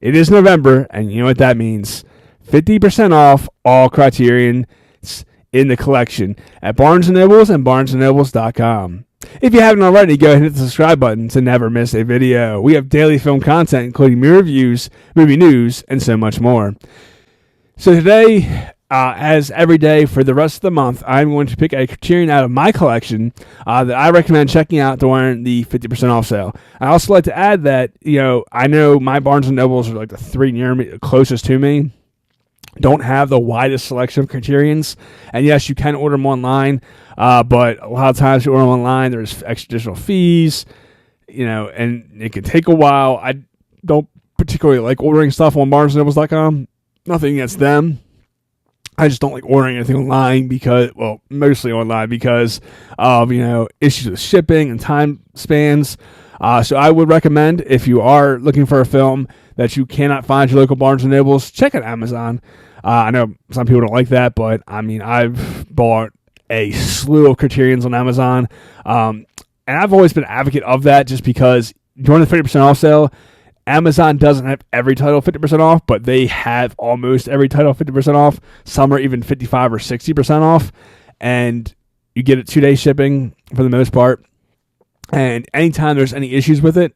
It is November, and you know what that means. 50% off all Criterion in the collection at Barnes & Nobles and barnesandnobles.com. If you haven't already, go ahead and hit the subscribe button to never miss a video. We have daily film content, including movie reviews, movie news, and so much more. So today, as every day for the rest of the month, I'm going to pick a Criterion out of my collection that I recommend checking out during the 50% off sale. I also like to add that, I know my Barnes & Nobles are like the three near me, closest to me, don't have the widest selection of Criterions. And yes, you can order them online, but a lot of times you order them online, there's additional fees, and it can take a while. I don't particularly like ordering stuff on barnesandnobles.com. Nothing against them. I just don't like ordering anything online mostly online because of, issues with shipping and time spans. So I would recommend, if you are looking for a film that you cannot find your local Barnes & Nobles, check out Amazon. I know some people don't like that, but I've bought a slew of Criterions on Amazon. And I've always been an advocate of that just because during the 50% off sale, Amazon doesn't have every title 50% off, but they have almost every title 50% off. Some are even 55 or 60% off. And you get it 2-day shipping for the most part. And anytime there's any issues with it,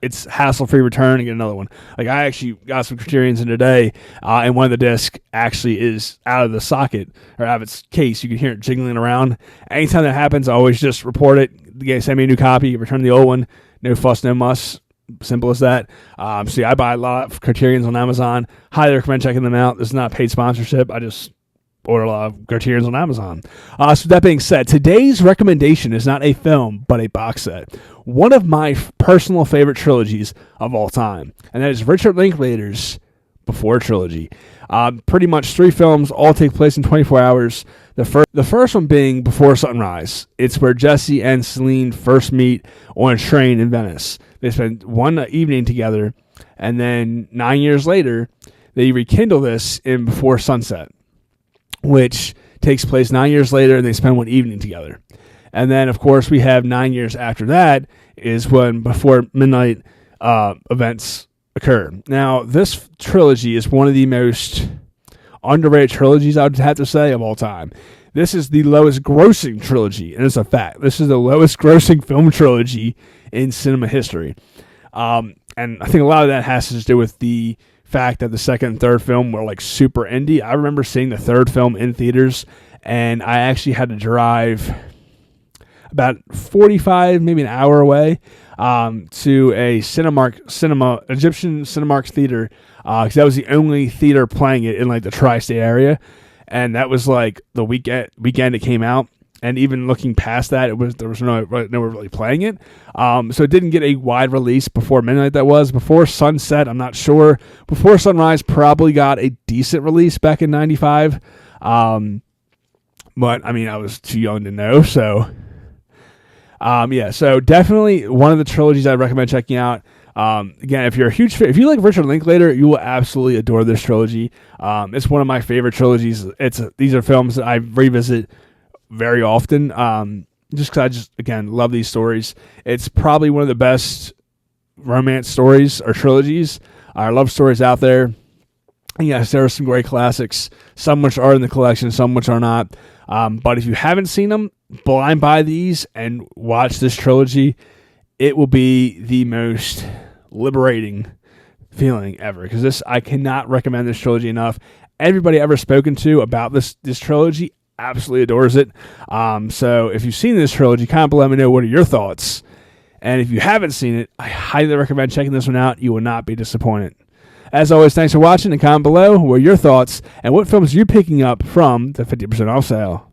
it's hassle-free return and get another one. Like I actually got some Criterions in today, and one of the discs actually is out of the socket or out of its case. You can hear it jiggling around. Anytime that happens, I always just report it. Send me a new copy, return the old one. No fuss, no muss. Simple as that. I buy a lot of Criterions on Amazon. Highly recommend checking them out. This is not a paid sponsorship. I just order a lot of Criterions on Amazon. So that being said, today's recommendation is not a film, but a box set. One of my personal favorite trilogies of all time, and that is Richard Linklater's Before Trilogy. Pretty much 3 films, all take place in 24 hours. The first one being Before Sunrise. It's where Jesse and Celine first meet on a train in Venice. They spend one evening together, and then 9 years later, they rekindle this in Before Sunset, which takes place 9 years later, and they spend one evening together. And then, of course, we have 9 years after that is when Before Midnight events occur. Now, this trilogy is one of the most underrated trilogies, I would have to say, of all time. This is the lowest grossing trilogy, and it's a fact. This is the lowest grossing film trilogy in cinema history. And I think a lot of that has to do with the fact that the second and third film were like super indie. I remember seeing the third film in theaters, and I actually had to drive about 45, maybe an hour away to a Egyptian Cinemark theater, because that was the only theater playing it in like the tri-state area, and that was like the weekend it came out. And even looking past that, there was no one really playing it. So it didn't get a wide release before midnight. That was Before Sunset. I'm not sure. Before Sunrise probably got a decent release back in '95. But I was too young to know. So so definitely one of the trilogies I recommend checking out. Again, if you're a huge fan, if you like Richard Linklater, you will absolutely adore this trilogy. It's one of my favorite trilogies. These are films that I revisit very often, just because I just, again, love these stories. It's probably one of the best romance stories or trilogies or love stories out there. And yes, there are some great classics, some which are in the collection, some which are not. But if you haven't seen them, blind buy these and watch this trilogy. It will be the most liberating feeling ever, because I cannot recommend this trilogy enough. Everybody ever spoken to about this trilogy absolutely adores it. So if you've seen this trilogy, comment below, let me know what are your thoughts. And if you haven't seen it, I highly recommend checking this one out. You will not be disappointed. As always, thanks for watching, and comment below what are your thoughts and what films you're picking up from the 50% off sale.